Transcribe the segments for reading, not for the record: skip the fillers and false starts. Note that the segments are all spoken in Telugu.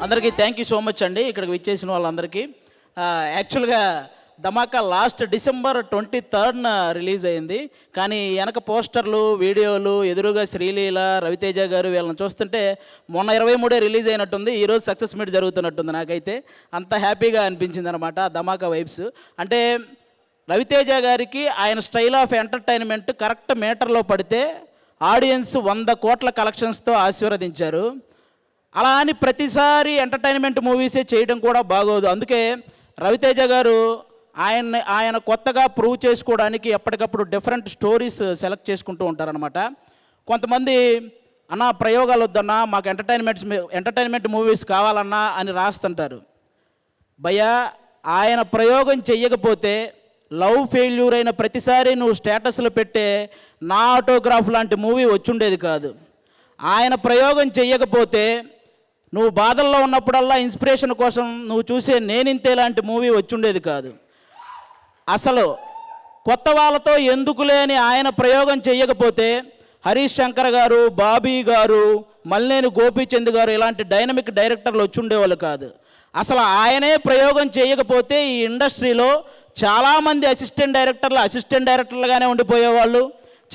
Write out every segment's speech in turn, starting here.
అందరికీ థ్యాంక్ యూ సో మచ్ అండి ఇక్కడికి విచ్చేసిన వాళ్ళందరికీ. యాక్చువల్గా ధమాకా లాస్ట్ డిసెంబర్ 23న రిలీజ్ అయింది. కానీ వెనక పోస్టర్లు వీడియోలు ఎదురుగా శ్రీలీల రవితేజ గారు వీళ్ళని చూస్తుంటే మొన్న 23 రిలీజ్ అయినట్టుంది, ఈరోజు సక్సెస్ మీట్ జరుగుతున్నట్టుంది. నాకైతే అంత హ్యాపీగా అనిపించింది అనమాట ధమాకా వైబ్స్. అంటే రవితేజ గారికి ఆయన స్టైల్ ఆఫ్ ఎంటర్టైన్మెంట్ కరెక్ట్ మీటర్లో పడితే ఆడియన్స్ 100 కోట్ల కలెక్షన్స్తో ఆశీర్వదించారు. అలా అని ప్రతిసారి ఎంటర్టైన్మెంట్ మూవీసే చేయడం కూడా బాగోదు. అందుకే రవితేజ గారు ఆయన కొత్తగా ప్రూవ్ చేసుకోవడానికి ఎప్పటికప్పుడు డిఫరెంట్ స్టోరీస్ సెలెక్ట్ చేసుకుంటూ ఉంటారనమాట. కొంతమంది అన్న ప్రయోగాలు వద్దన్నా, మాకు ఎంటర్టైన్మెంట్ మూవీస్ కావాలన్నా అని రాస్తుంటారు. భయ్యా, ఆయన ప్రయోగం చెయ్యకపోతే లవ్ ఫెయిల్యూర్ అయిన ప్రతిసారి నువ్వు స్టేటస్లో పెట్టే నా ఆటోగ్రాఫ్ లాంటి మూవీ వచ్చుండేది కాదు. ఆయన ప్రయోగం చెయ్యకపోతే నువ్వు బాధల్లో ఉన్నప్పుడల్లా ఇన్స్పిరేషన్ కోసం నువ్వు చూసే నేనింతే లాంటి మూవీ వచ్చుండేది కాదు. అసలు కొత్త వాళ్ళతో ఎందుకు లేని ఆయన ప్రయోగం చెయ్యకపోతే హరీష్ శంకర్ గారు, బాబీ గారు, మల్లేని గోపీచంద్ గారు ఇలాంటి డైనమిక్ డైరెక్టర్లు వచ్చుండేవాళ్ళు కాదు. అసలు ఆయనే ప్రయోగం చేయకపోతే ఈ ఇండస్ట్రీలో చాలామంది అసిస్టెంట్ డైరెక్టర్లుగానే ఉండిపోయేవాళ్ళు,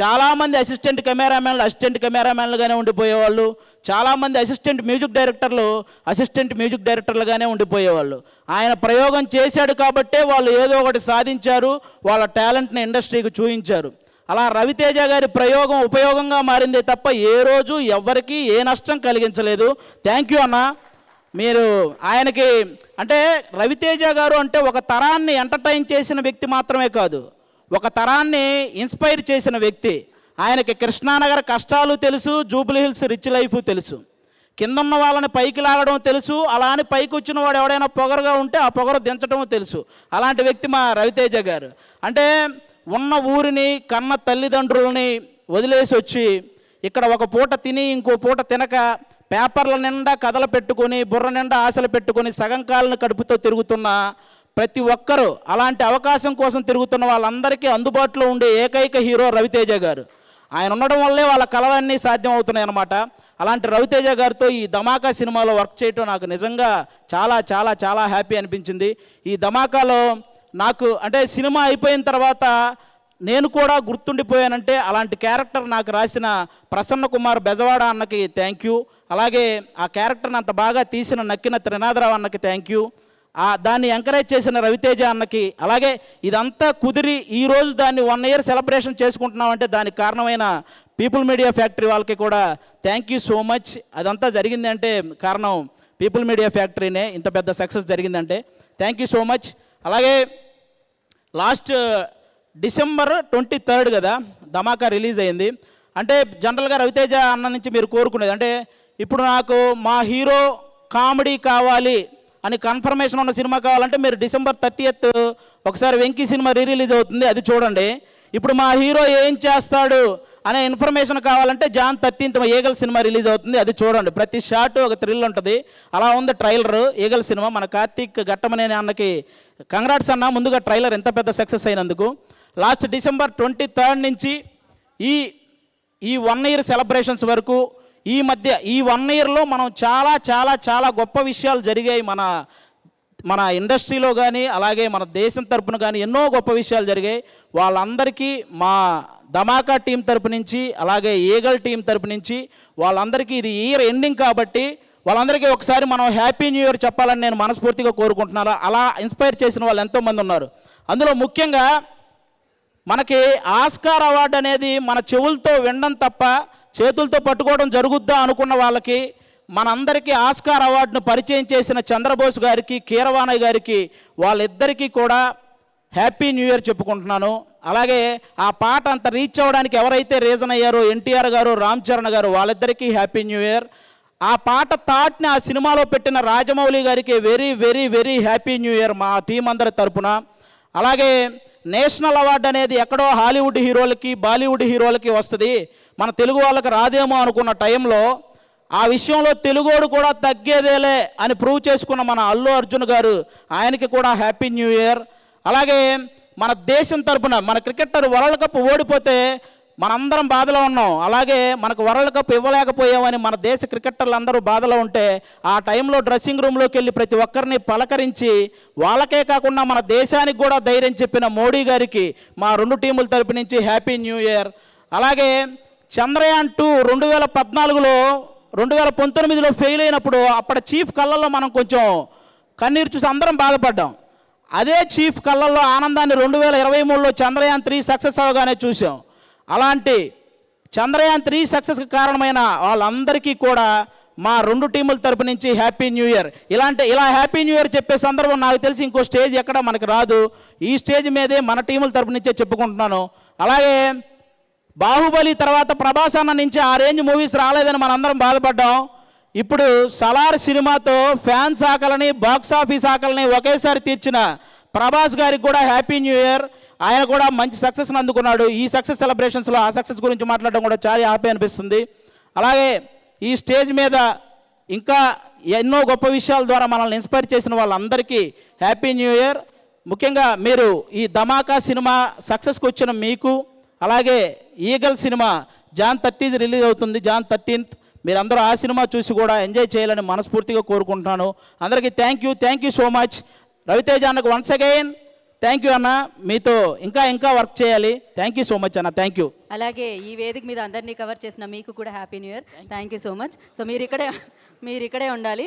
చాలామంది అసిస్టెంట్ కెమెరామ్యాన్లుగానే ఉండిపోయేవాళ్ళు, చాలామంది అసిస్టెంట్ మ్యూజిక్ డైరెక్టర్లుగానే ఉండిపోయేవాళ్ళు. ఆయన ప్రయోగం చేశాడు కాబట్టే వాళ్ళు ఏదో ఒకటి సాధించారు, వాళ్ళ టాలెంట్ని ఇండస్ట్రీకి చూపించారు. అలా రవితేజ గారి ప్రయోగం ఉపయోగంగా మారిందే తప్ప ఏ రోజు ఎవరికి ఏ నష్టం కలిగించలేదు. థ్యాంక్ యూ అన్న. మీరు ఆయనకి అంటే రవితేజ గారు అంటే ఒక తరాన్ని ఎంటర్టైన్ చేసిన వ్యక్తి మాత్రమే కాదు, ఒక తరాన్ని ఇన్స్పైర్ చేసిన వ్యక్తి. ఆయనకి కృష్ణానగర్ కష్టాలు తెలుసు, జూబ్లీ హిల్స్ రిచ్ లైఫ్ తెలుసు, కిందన్న వాళ్ళని పైకి లాగడం తెలుసు, అలా అని పైకి వచ్చిన వాడు ఎవడైనా పొగరుగా ఉంటే ఆ పొగరు దించడం తెలుసు. అలాంటి వ్యక్తి మా రవితేజ గారు. అంటే ఉన్న ఊరిని కన్న తల్లిదండ్రులని వదిలేసి వచ్చి ఇక్కడ ఒక పూట తిని ఇంకో పూట తినక పేపర్ల నిండా కథలు పెట్టుకొని బుర్ర నిండా ఆశలు పెట్టుకొని సగం కాలను కడుపుతో తిరుగుతున్న ప్రతి ఒక్కరూ, అలాంటి అవకాశం కోసం తిరుగుతున్న వాళ్ళందరికీ అందుబాటులో ఉండే ఏకైక హీరో రవితేజ గారు. ఆయన ఉండడం వల్లే వాళ్ళ కళలన్నీ సాధ్యం అవుతున్నాయి అన్నమాట. అలాంటి రవితేజ గారితో ఈ ధమాకా సినిమాలో వర్క్ చేయటం నాకు నిజంగా చాలా చాలా చాలా హ్యాపీ అనిపించింది. ఈ ధమాకాలో నాకు అంటే సినిమా అయిపోయిన తర్వాత నేను కూడా గుర్తుండిపోయానంటే అలాంటి క్యారెక్టర్ నాకు రాసిన ప్రసన్న కుమార్ బెజవాడ అన్నకి థ్యాంక్ యూ. అలాగే ఆ క్యారెక్టర్ని అంత బాగా తీసిన నక్కిన త్రినాథరావు అన్నకి థ్యాంక్ యూ. దాన్ని ఎంకరేజ్ చేసిన రవితేజ అన్నకి, అలాగే ఇదంతా కుదిరి ఈరోజు దాన్ని 1 year సెలబ్రేషన్ చేసుకుంటున్నామంటే దానికి కారణమైన పీపుల్ మీడియా ఫ్యాక్టరీ వాళ్ళకి కూడా థ్యాంక్ యూ సో మచ్. అదంతా జరిగింది అంటే కారణం పీపుల్ మీడియా ఫ్యాక్టరీనే, ఇంత పెద్ద సక్సెస్ జరిగిందంటే థ్యాంక్ యూ సో మచ్. అలాగే లాస్ట్ డిసెంబర్ 23 కదా ధమాకా రిలీజ్ అయింది. అంటే జనరల్గా రవితేజ అన్న నుంచి మీరు కోరుకునేది అంటే ఇప్పుడు నాకు మా హీరో కామెడీ కావాలి అని కన్ఫర్మేషన్ ఉన్న సినిమా కావాలంటే మీరు డిసెంబర్ 30th ఒకసారి వెంకీ సినిమా రిలీజ్ అవుతుంది, అది చూడండి. ఇప్పుడు మా హీరో ఏం చేస్తాడు అనే ఇన్ఫర్మేషన్ కావాలంటే John 13th eagle cinema release అవుతుంది, అది చూడండి. ప్రతి షాట్ ఒక థ్రిల్ ఉంటుంది. అలా ఉంది ట్రైలర్ ఈగల్ సినిమా. మన కార్తీక్ ఘట్టమనేని అన్నకి కంగ్రాట్స్ అన్న, ముందుగా ట్రైలర్ ఎంత పెద్ద సక్సెస్ అయినందుకు. లాస్ట్ డిసెంబర్ 23 నుంచి ఈ 1 year సెలబ్రేషన్స్ వరకు ఈ మధ్య ఈ 1 yearలో మనం చాలా చాలా చాలా గొప్ప విషయాలు జరిగాయి మన ఇండస్ట్రీలో కానీ అలాగే మన దేశం తరపున కానీ ఎన్నో గొప్ప విషయాలు జరిగాయి. వాళ్ళందరికీ మా ధమాకా టీం తరపు నుంచి అలాగే ఈగల్ టీం తరపు నుంచి వాళ్ళందరికీ ఇది ఇయర్ ఎండింగ్ కాబట్టి వాళ్ళందరికీ ఒకసారి మనం హ్యాపీ న్యూ ఇయర్ చెప్పాలని నేను మనస్ఫూర్తిగా కోరుకుంటున్నాను. అలా ఇన్స్పైర్ చేసిన వాళ్ళు ఎంతోమంది ఉన్నారు. అందులో ముఖ్యంగా మనకి ఆస్కార్ అవార్డు అనేది మన చెవులతో వినడం తప్ప చేతులతో పట్టుకోవడం జరుగుద్దా అనుకున్న వాళ్ళకి మనందరికీ ఆస్కార్ అవార్డును పరిచయం చేసిన చంద్రబోస్ గారికి, కీరవాణి గారికి వాళ్ళిద్దరికీ కూడా హ్యాపీ న్యూ ఇయర్ చెప్పుకుంటున్నాను. అలాగే ఆ పాట అంత రీచ్ అవ్వడానికి ఎవరైతే రీజన్ అయ్యారో ఎన్టీఆర్ గారు, రామ్ చరణ్ గారు, వాళ్ళిద్దరికీ హ్యాపీ న్యూ ఇయర్. ఆ పాట థాట్ని ఆ సినిమాలో పెట్టిన రాజమౌళి గారికి very very very happy new year మా టీం అందరి తరపున. అలాగే నేషనల్ అవార్డు అనేది ఎక్కడో హాలీవుడ్ హీరోలకి బాలీవుడ్ హీరోలకి వస్తుంది, మన తెలుగు వాళ్ళకి రాదేమో అనుకున్న టైంలో ఆ విషయంలో తెలుగోడు కూడా తగ్గేదేలే అని ప్రూవ్ చేసుకున్న మన అల్లు అర్జున్ గారు, ఆయనకి కూడా హ్యాపీ న్యూ ఇయర్. అలాగే మన దేశం తరపున మన క్రికెటర్ వరల్డ్ కప్ ఓడిపోతే మనందరం బాధలో ఉన్నాం. అలాగే మనకు వరల్డ్ కప్ ఇవ్వలేకపోయామని మన దేశ క్రికెటర్లు అందరూ బాధలో ఉంటే ఆ టైంలో డ్రెస్సింగ్ రూమ్లోకి వెళ్ళి ప్రతి ఒక్కరిని పలకరించి వాళ్ళకే కాకుండా మన దేశానికి కూడా ధైర్యం చెప్పిన మోడీ గారికి మా 2 టీముల తరపు నుంచి హ్యాపీ న్యూ ఇయర్. అలాగే చంద్రయాన్ 2 2014లో 2019లో ఫెయిల్ అయినప్పుడు అప్పటి చీఫ్ కళ్ళల్లో మనం కొంచెం కన్నీరు చూసి అందరం బాధపడ్డాం. అదే చీఫ్ కళ్ళల్లో ఆనందాన్ని 2023లో చంద్రయాన్ 3 సక్సెస్ అవగానే చూసాం. అలాంటి చంద్రయాన్ 3 సక్సెస్కి కారణమైన వాళ్ళందరికీ కూడా మా 2 టీముల తరపు నుంచి హ్యాపీ న్యూ ఇయర్. ఇలా హ్యాపీ న్యూ ఇయర్ చెప్పే సందర్భం నాకు తెలిసి ఇంకో స్టేజ్ ఎక్కడ మనకు రాదు. ఈ స్టేజ్ మీదే మన టీముల తరపు నుంచే చెప్పుకుంటున్నాను. అలాగే బాహుబలి తర్వాత ప్రభాస్ అన్న నుంచి ఆ రేంజ్ మూవీస్ రాలేదని మనందరం బాధపడ్డాం. ఇప్పుడు సలార్ సినిమాతో ఫ్యాన్స్ ఆకలిని బాక్స్ ఆఫీస్ ఆకలిని ఒకేసారి తీర్చిన ప్రభాస్ గారికి కూడా హ్యాపీ న్యూ ఇయర్. ఆయన కూడా మంచి సక్సెస్ని అందుకున్నాడు. ఈ సక్సెస్ సెలబ్రేషన్స్లో ఆ సక్సెస్ గురించి మాట్లాడడం కూడా చాలా హ్యాపీ అనిపిస్తుంది. అలాగే ఈ స్టేజ్ మీద ఇంకా ఎన్నో గొప్ప విషయాల ద్వారా మనల్ని ఇన్స్పైర్ చేసిన వాళ్ళందరికీ హ్యాపీ న్యూ ఇయర్. ముఖ్యంగా మీరు ఈ ధమాకా సినిమా సక్సెస్కి వచ్చిన మీకు, అలాగే ఈగల్ సినిమా జాన్ 30 రిలీజ్ అవుతుంది, జాన్ 13th. మీరందరూ ఆ సినిమా చూసి కూడా ఎంజాయ్ చేయాలని మనస్ఫూర్తిగా కోరుకుంటున్నాను. అందరికీ thank you so much. Ravi Teja అన్నకు వన్స్ అగైన్ థ్యాంక్ యూ అన్న. మీతో ఇంకా వర్క్ చేయాలి. థ్యాంక్ యూ సో మచ్ అన్న. Thank you. అలాగే ఈ వేదిక మీద అందరినీ కవర్ చేసిన మీకు కూడా happy new year. Thank you so much. So మీరు ఇక్కడే ఉండాలి.